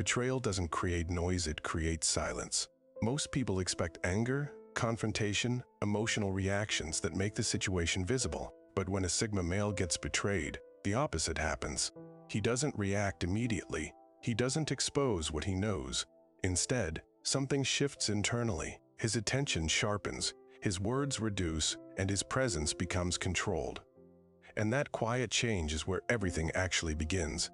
Betrayal doesn't create noise, it creates silence. Most people expect anger, confrontation, emotional reactions that make the situation visible. But when a Sigma male gets betrayed, the opposite happens. He doesn't react immediately. He doesn't expose what he knows. Instead, something shifts internally. His attention sharpens, his words reduce, and his presence becomes controlled. And that quiet change is where everything actually begins.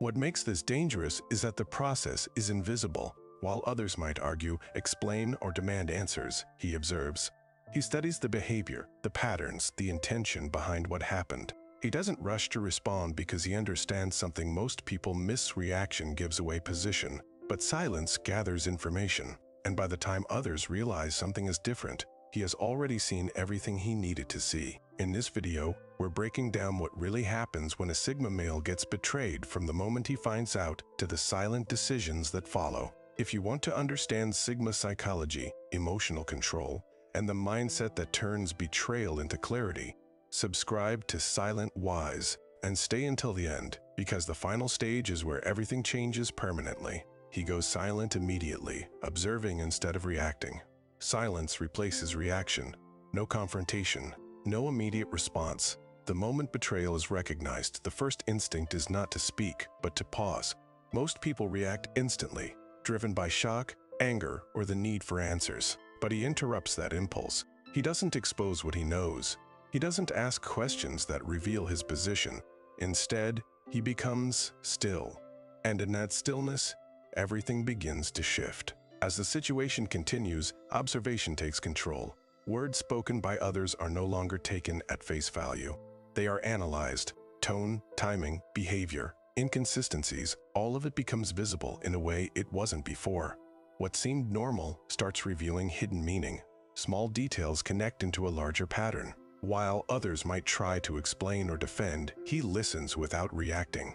What makes this dangerous is that the process is invisible. While others might argue, explain, or demand answers, he observes. He studies the behavior, the patterns, the intention behind what happened. He doesn't rush to respond because he understands something most people miss. Reaction gives away position, but silence gathers information. And by the time others realize something is different, he has already seen everything he needed to see. In this video, we're breaking down what really happens when a Sigma male gets betrayed, from the moment he finds out to the silent decisions that follow. If you want to understand Sigma psychology, emotional control, and the mindset that turns betrayal into clarity, subscribe to Silent Wise and stay until the end, because the final stage is where everything changes permanently. He goes silent immediately, observing instead of reacting. Silence replaces reaction. No confrontation, no immediate response. The moment betrayal is recognized, the first instinct is not to speak, but to pause. Most people react instantly, driven by shock, anger, or the need for answers. But he interrupts that impulse. He doesn't expose what he knows. He doesn't ask questions that reveal his position. Instead, he becomes still. And in that stillness, everything begins to shift. As the situation continues, observation takes control. Words spoken by others are no longer taken at face value. They are analyzed. Tone, timing, behavior, inconsistencies, all of it becomes visible in a way it wasn't before. What seemed normal starts revealing hidden meaning. Small details connect into a larger pattern. While others might try to explain or defend, he listens without reacting.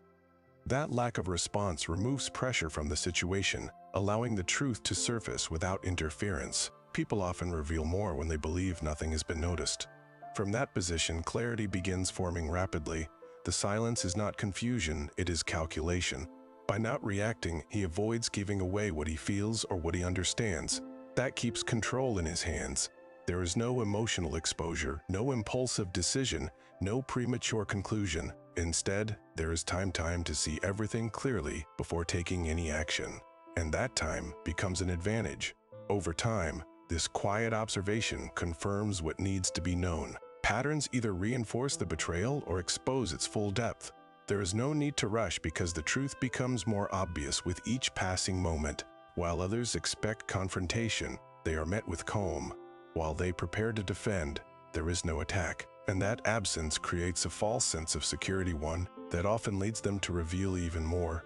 That lack of response removes pressure from the situation, allowing the truth to surface without interference. People often reveal more when they believe nothing has been noticed. From that position, clarity begins forming rapidly. The silence is not confusion, it is calculation. By not reacting, he avoids giving away what he feels or what he understands. That keeps control in his hands. There is no emotional exposure, no impulsive decision, no premature conclusion. Instead, there is time to see everything clearly before taking any action. And that time becomes an advantage. Over time, this quiet observation confirms what needs to be known. Patterns either reinforce the betrayal or expose its full depth. There is no need to rush because the truth becomes more obvious with each passing moment. While others expect confrontation, they are met with calm. While they prepare to defend, there is no attack. And that absence creates a false sense of security, one that often leads them to reveal even more.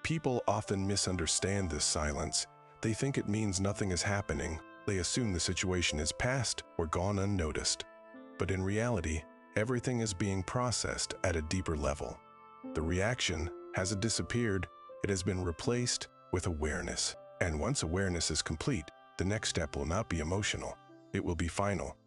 People often misunderstand this silence. They think it means nothing is happening. They assume the situation is past or gone unnoticed. But in reality, everything is being processed at a deeper level. The reaction hasn't disappeared, it has been replaced with awareness. And once awareness is complete, the next step will not be emotional, it will be final.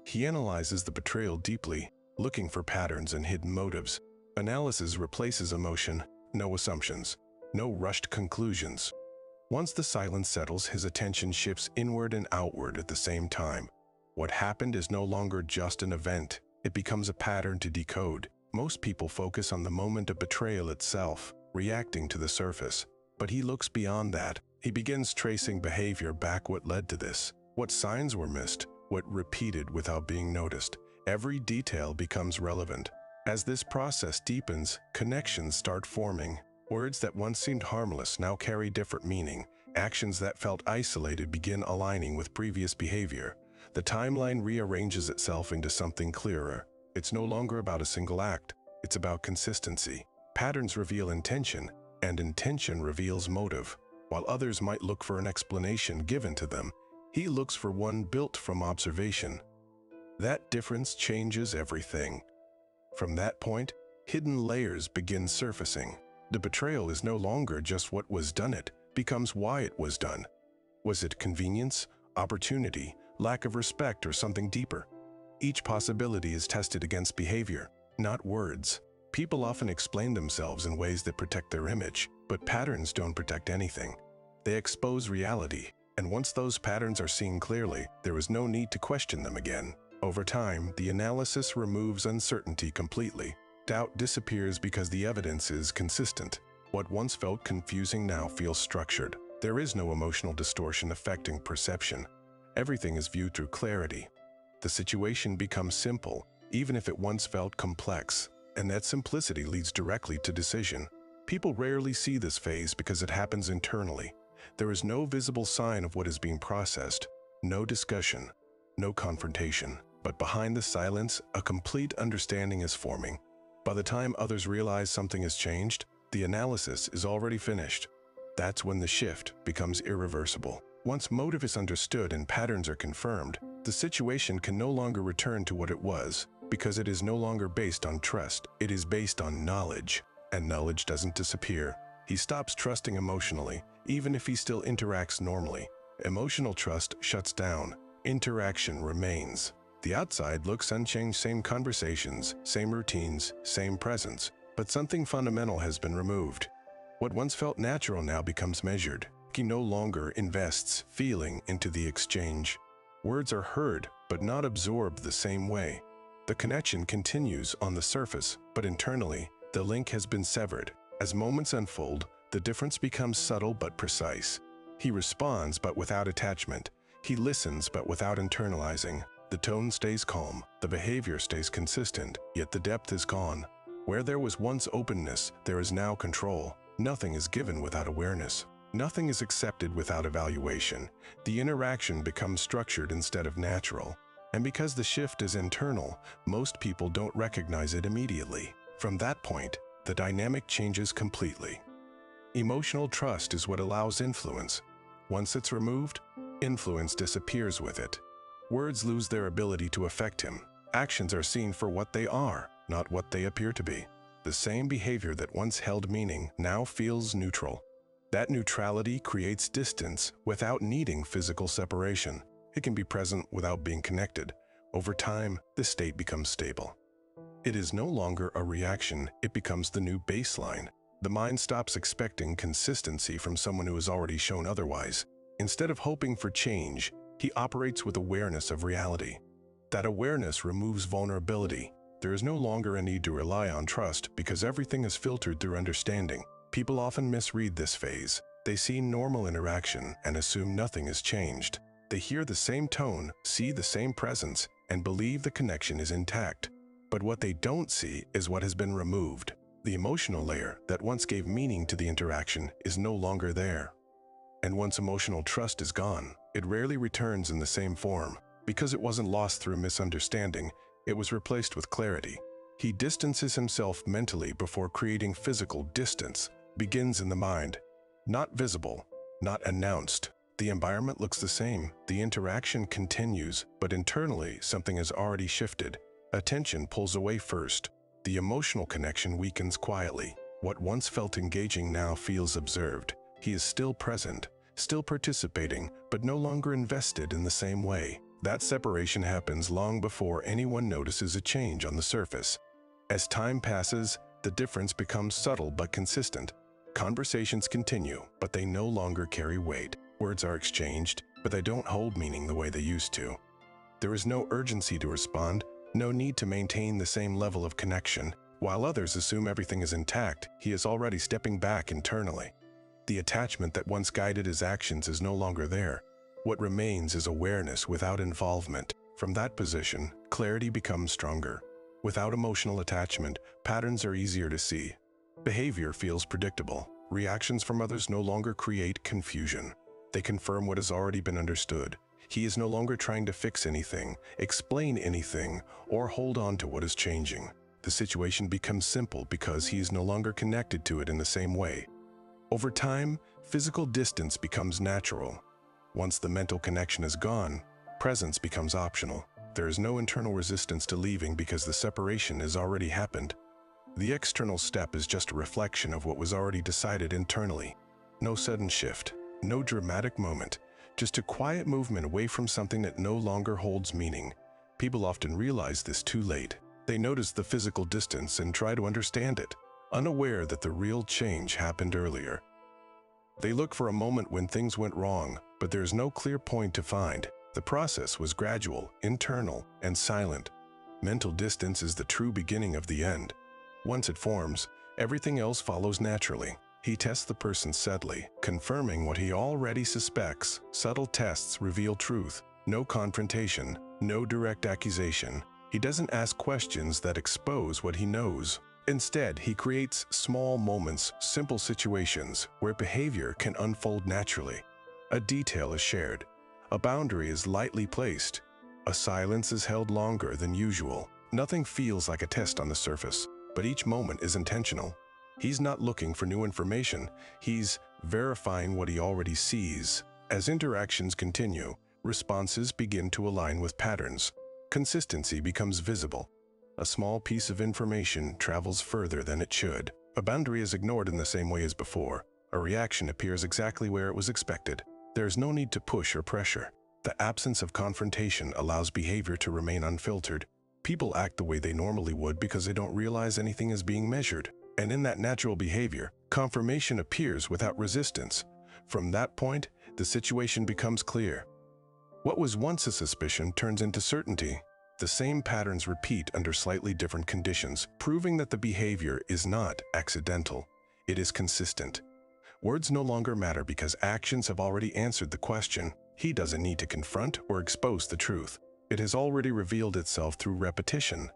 He analyzes the betrayal deeply, looking for patterns and hidden motives. Analysis replaces emotion, no assumptions, no rushed conclusions. Once the silence settles, his attention shifts inward and outward at the same time. What happened is no longer just an event. It becomes a pattern to decode. Most people focus on the moment of betrayal itself, reacting to the surface. But he looks beyond that. He begins tracing behavior back, what led to this, what signs were missed, what repeated without being noticed. Every detail becomes relevant. As this process deepens, connections start forming. Words that once seemed harmless now carry different meaning. Actions that felt isolated begin aligning with previous behavior. The timeline rearranges itself into something clearer. It's no longer about a single act. It's about consistency. Patterns reveal intention, and intention reveals motive. While others might look for an explanation given to them, he looks for one built from observation. That difference changes everything. From that point, hidden layers begin surfacing. The betrayal is no longer just what was done, it becomes why it was done. Was it convenience, opportunity, lack of respect, or something deeper? Each possibility is tested against behavior, not words. People often explain themselves in ways that protect their image, but patterns don't protect anything. They expose reality, and once those patterns are seen clearly, there is no need to question them again. Over time, the analysis removes uncertainty completely. Doubt disappears because the evidence is consistent. What once felt confusing now feels structured. There is no emotional distortion affecting perception. Everything is viewed through clarity. The situation becomes simple, even if it once felt complex, and that simplicity leads directly to decision. People rarely see this phase because it happens internally. There is no visible sign of what is being processed, no discussion, no confrontation. But behind the silence, a complete understanding is forming. By the time others realize something has changed, the analysis is already finished. That's when the shift becomes irreversible. Once motive is understood and patterns are confirmed, the situation can no longer return to what it was, because it is no longer based on trust, it is based on knowledge. And knowledge doesn't disappear. He stops trusting emotionally, even if he still interacts normally. Emotional trust shuts down. Interaction remains. The outside looks unchanged, same conversations, same routines, same presence, but something fundamental has been removed. What once felt natural now becomes measured. He no longer invests feeling into the exchange. Words are heard, but not absorbed the same way. The connection continues on the surface, but internally, the link has been severed. As moments unfold, the difference becomes subtle but precise. He responds but without attachment. He listens but without internalizing. The tone stays calm, the behavior stays consistent, yet the depth is gone. Where there was once openness, there is now control. Nothing is given without awareness. Nothing is accepted without evaluation. The interaction becomes structured instead of natural. And because the shift is internal, most people don't recognize it immediately. From that point, the dynamic changes completely. Emotional trust is what allows influence. Once it's removed, influence disappears with it. Words lose their ability to affect him. Actions are seen for what they are, not what they appear to be. The same behavior that once held meaning now feels neutral. That neutrality creates distance without needing physical separation. It can be present without being connected. Over time, this state becomes stable. It is no longer a reaction, it becomes the new baseline. The mind stops expecting consistency from someone who has already shown otherwise. Instead of hoping for change, he operates with awareness of reality. That awareness removes vulnerability. There is no longer a need to rely on trust because everything is filtered through understanding. People often misread this phase. They see normal interaction and assume nothing has changed. They hear the same tone, see the same presence, and believe the connection is intact. But what they don't see is what has been removed. The emotional layer that once gave meaning to the interaction is no longer there. And once emotional trust is gone, it rarely returns in the same form. Because it wasn't lost through misunderstanding, it was replaced with clarity. He distances himself mentally before creating physical distance. Begins in the mind. Not visible, not announced. The environment looks the same. The interaction continues, but internally something has already shifted. Attention pulls away first. The emotional connection weakens quietly. What once felt engaging now feels observed. He is still present, still participating, but no longer invested in the same way. That separation happens long before anyone notices a change on the surface. As time passes, the difference becomes subtle but consistent. Conversations continue, but they no longer carry weight. Words are exchanged, but they don't hold meaning the way they used to. There is no urgency to respond, no need to maintain the same level of connection. While others assume everything is intact, he is already stepping back internally. The attachment that once guided his actions is no longer there. What remains is awareness without involvement. From that position, clarity becomes stronger. Without emotional attachment, patterns are easier to see. Behavior feels predictable. Reactions from others no longer create confusion. They confirm what has already been understood. He is no longer trying to fix anything, explain anything, or hold on to what is changing. The situation becomes simple because he is no longer connected to it in the same way. Over time, physical distance becomes natural. Once the mental connection is gone, presence becomes optional. There is no internal resistance to leaving because the separation has already happened. The external step is just a reflection of what was already decided internally. No sudden shift, no dramatic moment, just a quiet movement away from something that no longer holds meaning. People often realize this too late. They notice the physical distance and try to understand it, unaware that the real change happened earlier. They look for a moment when things went wrong, but there's no clear point to find. The process was gradual, internal, and silent. Mental distance is the true beginning of the end. Once it forms, everything else follows naturally. He tests the person subtly, confirming what he already suspects. Subtle tests reveal truth. No confrontation, no direct accusation. He doesn't ask questions that expose what he knows. Instead, he creates small moments, simple situations where behavior can unfold naturally. A detail is shared. A boundary is lightly placed. A silence is held longer than usual. Nothing feels like a test on the surface, but each moment is intentional. He's not looking for new information. He's verifying what he already sees. As interactions continue, responses begin to align with patterns. Consistency becomes visible. A small piece of information travels further than it should. A boundary is ignored in the same way as before. A reaction appears exactly where it was expected. There is no need to push or pressure. The absence of confrontation allows behavior to remain unfiltered. People act the way they normally would because they don't realize anything is being measured. And in that natural behavior, confirmation appears without resistance. From that point, the situation becomes clear. What was once a suspicion turns into certainty. The same patterns repeat under slightly different conditions, proving that the behavior is not accidental. It is consistent. Words no longer matter because actions have already answered the question. He doesn't need to confront or expose the truth. It has already revealed itself through repetition.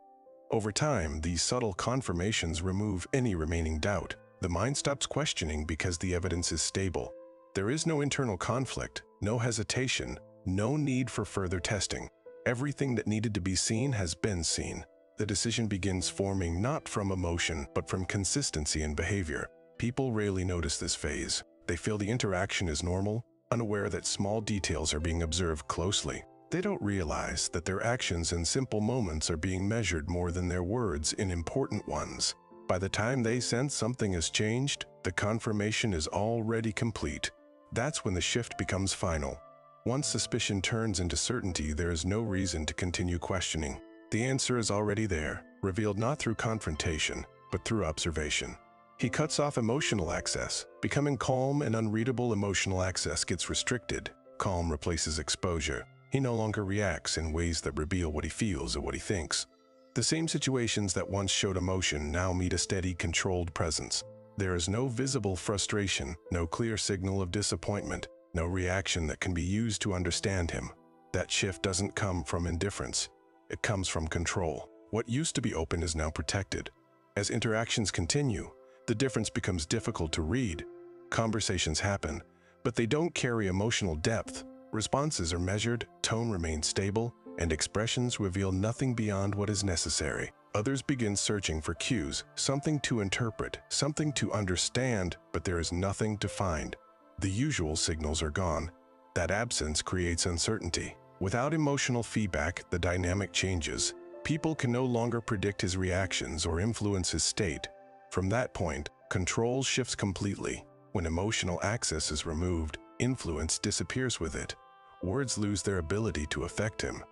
Over time, these subtle confirmations remove any remaining doubt. The mind stops questioning because the evidence is stable. There is no internal conflict, no hesitation, no need for further testing. Everything that needed to be seen has been seen. The decision begins forming not from emotion, but from consistency in behavior. People rarely notice this phase. They feel the interaction is normal, unaware that small details are being observed closely. They don't realize that their actions in simple moments are being measured more than their words in important ones. By the time they sense something has changed, the confirmation is already complete. That's when the shift becomes final. Once suspicion turns into certainty, there is no reason to continue questioning. The answer is already there, revealed not through confrontation, but through observation. He cuts off emotional access. Becoming calm and unreadable emotional access gets restricted. Calm replaces exposure. He no longer reacts in ways that reveal what he feels or what he thinks. The same situations that once showed emotion now meet a steady, controlled presence. There is no visible frustration, no clear signal of disappointment, no reaction that can be used to understand him. That shift doesn't come from indifference. It comes from control. What used to be open is now protected. As interactions continue, the difference becomes difficult to read. Conversations happen, but they don't carry emotional depth. Responses are measured, tone remains stable, and expressions reveal nothing beyond what is necessary. Others begin searching for cues, something to interpret, something to understand, but there is nothing to find. The usual signals are gone. That absence creates uncertainty. Without emotional feedback, the dynamic changes. People can no longer predict his reactions or influence his state. From that point, control shifts completely. When emotional access is removed, influence disappears with it. Words lose their ability to affect him.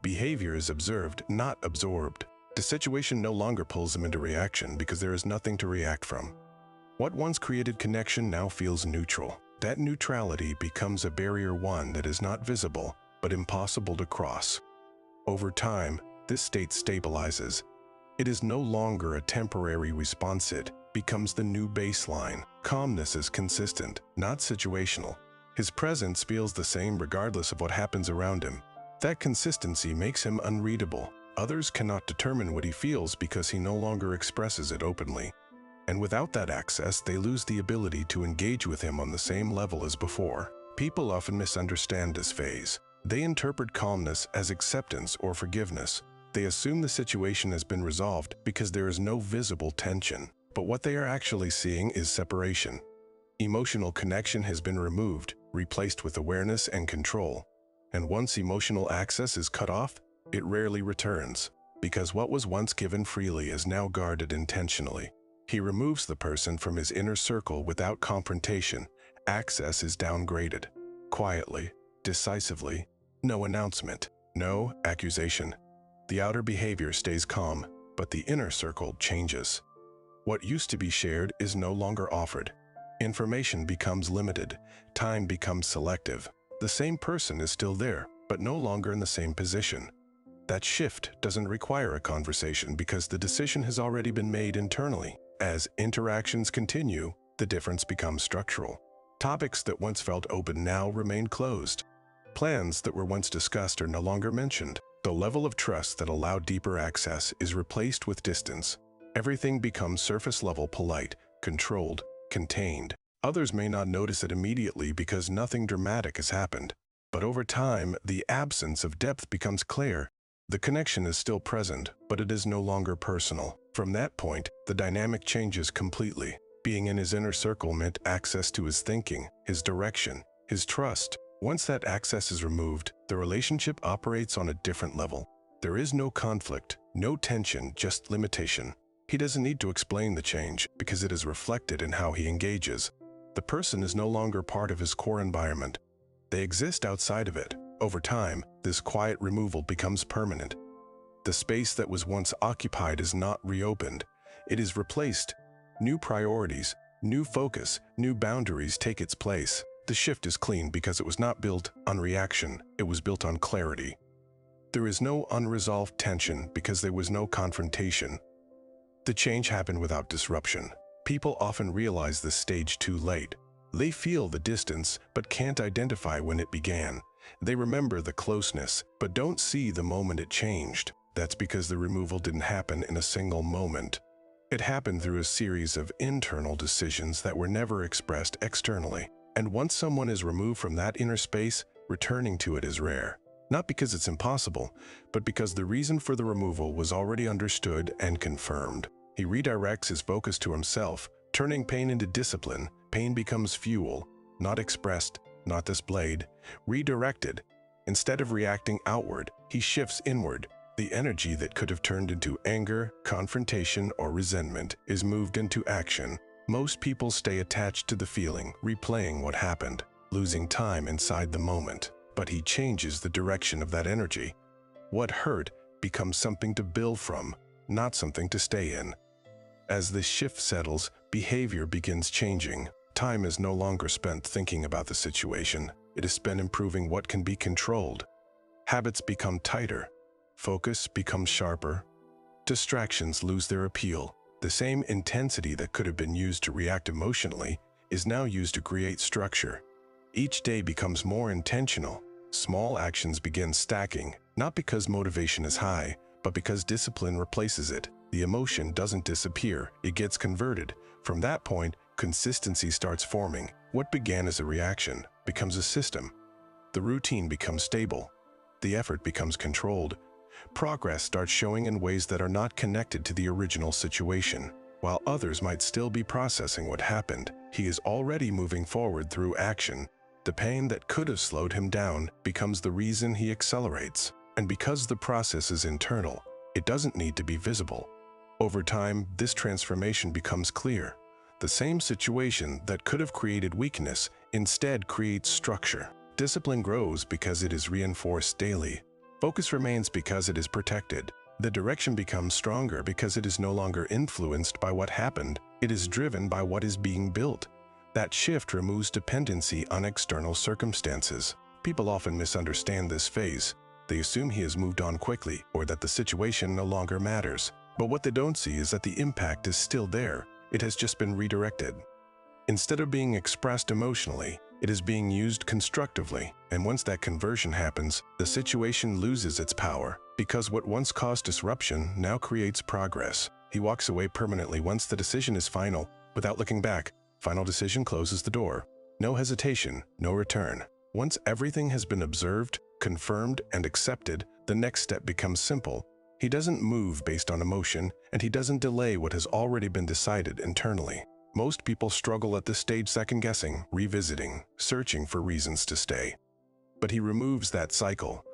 Behavior is observed, not absorbed. The situation no longer pulls him into reaction because there is nothing to react from. What once created connection now feels neutral. That neutrality becomes a barrier, one that is not visible, but impossible to cross. Over time, this state stabilizes. It is no longer a temporary response, it becomes the new baseline. Calmness is consistent, not situational. His presence feels the same regardless of what happens around him. That consistency makes him unreadable. Others cannot determine what he feels because he no longer expresses it openly. And without that access, they lose the ability to engage with him on the same level as before. People often misunderstand this phase. They interpret calmness as acceptance or forgiveness. They assume the situation has been resolved because there is no visible tension. But what they are actually seeing is separation. Emotional connection has been removed, replaced with awareness and control. And once emotional access is cut off, it rarely returns, because what was once given freely is now guarded intentionally. He removes the person from his inner circle without confrontation. Access is downgraded. Quietly, decisively, no announcement, no accusation. The outer behavior stays calm, but the inner circle changes. What used to be shared is no longer offered. Information becomes limited. Time becomes selective. The same person is still there, but no longer in the same position. That shift doesn't require a conversation because the decision has already been made internally. As interactions continue, the difference becomes structural. Topics that once felt open now remain closed. Plans that were once discussed are no longer mentioned. The level of trust that allowed deeper access is replaced with distance. Everything becomes surface-level, polite, controlled, contained. Others may not notice it immediately because nothing dramatic has happened. But over time, the absence of depth becomes clear. The connection is still present, but it is no longer personal. From that point, the dynamic changes completely. Being in his inner circle meant access to his thinking, his direction, his trust. Once that access is removed, the relationship operates on a different level. There is no conflict, no tension, just limitation. He doesn't need to explain the change because it is reflected in how he engages. The person is no longer part of his core environment. They exist outside of it. Over time, this quiet removal becomes permanent. The space that was once occupied is not reopened. It is replaced. New priorities, new focus, new boundaries take its place. The shift is clean because it was not built on reaction. It was built on clarity. There is no unresolved tension because there was no confrontation. The change happened without disruption. People often realize this stage too late. They feel the distance, but can't identify when it began. They remember the closeness, but don't see the moment it changed. That's because the removal didn't happen in a single moment. It happened through a series of internal decisions that were never expressed externally. And once someone is removed from that inner space, returning to it is rare. Not because it's impossible, but because the reason for the removal was already understood and confirmed. He redirects his focus to himself, turning pain into discipline. Pain becomes fuel, not expressed, not displayed, redirected. Instead of reacting outward, he shifts inward. The energy that could have turned into anger, confrontation, or resentment is moved into action. Most people stay attached to the feeling, replaying what happened, losing time inside the moment. But he changes the direction of that energy. What hurt becomes something to build from, not something to stay in. As this shift settles, behavior begins changing. Time is no longer spent thinking about the situation. It is spent improving what can be controlled. Habits become tighter. Focus becomes sharper. Distractions lose their appeal. The same intensity that could have been used to react emotionally is now used to create structure. Each day becomes more intentional. Small actions begin stacking, not because motivation is high, but because discipline replaces it. The emotion doesn't disappear, it gets converted. From that point, consistency starts forming. What began as a reaction becomes a system. The routine becomes stable. The effort becomes controlled. Progress starts showing in ways that are not connected to the original situation. While others might still be processing what happened, he is already moving forward through action. The pain that could have slowed him down becomes the reason he accelerates. And because the process is internal, it doesn't need to be visible. Over time, this transformation becomes clear. The same situation that could have created weakness instead creates structure. Discipline grows because it is reinforced daily. Focus remains because it is protected. The direction becomes stronger because it is no longer influenced by what happened. It is driven by what is being built. That shift removes dependency on external circumstances. People often misunderstand this phase. They assume he has moved on quickly or that the situation no longer matters. But what they don't see is that the impact is still there. It has just been redirected. Instead of being expressed emotionally, it is being used constructively. And once that conversion happens, the situation loses its power. Because what once caused disruption now creates progress. He walks away permanently once the decision is final, without looking back. Final decision closes the door. No hesitation, no return. Once everything has been observed, confirmed, and accepted, the next step becomes simple. He doesn't move based on emotion, and he doesn't delay what has already been decided internally. Most people struggle at this stage second-guessing, revisiting, searching for reasons to stay. But he removes that cycle.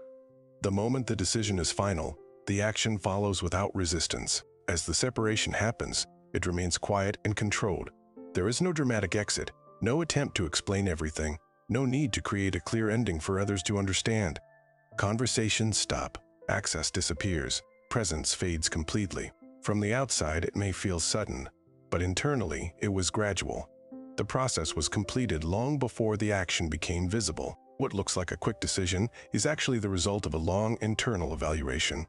The moment the decision is final, the action follows without resistance. As the separation happens, it remains quiet and controlled. There is no dramatic exit, no attempt to explain everything, no need to create a clear ending for others to understand. Conversations stop. Access disappears, presence fades completely. From the outside, it may feel sudden, but internally, it was gradual. The process was completed long before the action became visible. What looks like a quick decision is actually the result of a long internal evaluation.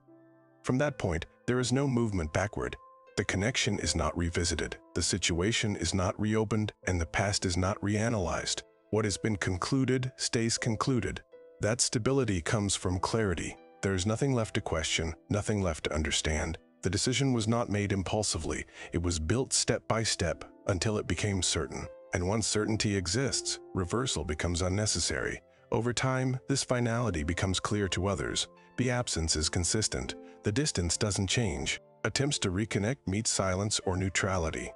From that point, there is no movement backward. The connection is not revisited, the situation is not reopened, and the past is not reanalyzed. What has been concluded stays concluded. That stability comes from clarity. There is nothing left to question, nothing left to understand. The decision was not made impulsively. It was built step by step until it became certain. And once certainty exists, reversal becomes unnecessary. Over time, this finality becomes clear to others. The absence is consistent. The distance doesn't change. Attempts to reconnect meet silence or neutrality.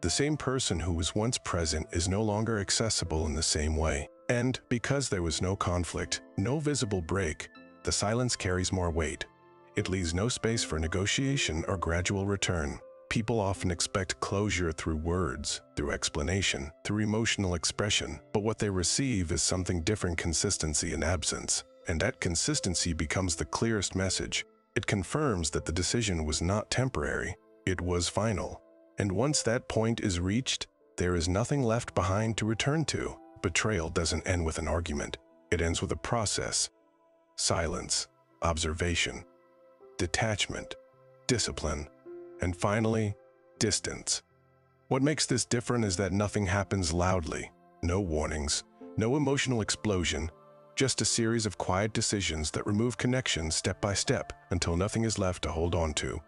The same person who was once present is no longer accessible in the same way. And because there was no conflict, no visible break, the silence carries more weight. It leaves no space for negotiation or gradual return. People often expect closure through words, through explanation, through emotional expression, but what they receive is something different: consistency and absence. And that consistency becomes the clearest message. It confirms that the decision was not temporary, it was final. And once that point is reached, there is nothing left behind to return to. Betrayal doesn't end with an argument. It ends with a process. Silence, observation, detachment, discipline, and finally, distance. What makes this different is that nothing happens loudly. No warnings, no emotional explosion, just a series of quiet decisions that remove connections step by step until nothing is left to hold on to.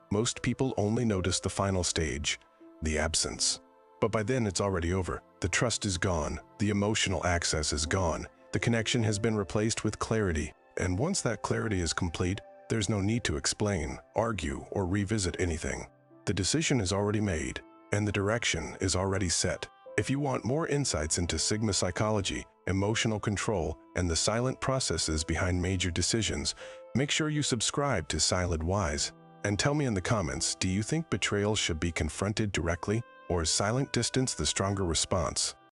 Most people only notice the final stage, the absence. But by then it's already over. The trust is gone, the emotional access is gone, the connection has been replaced with clarity. And once that clarity is complete, there's no need to explain, argue, or revisit anything. The decision is already made, and the direction is already set. If you want more insights into Sigma psychology, emotional control, and the silent processes behind major decisions, make sure you subscribe to Silent Wise. And tell me in the comments, do you think betrayal should be confronted directly, or is silent distance the stronger response?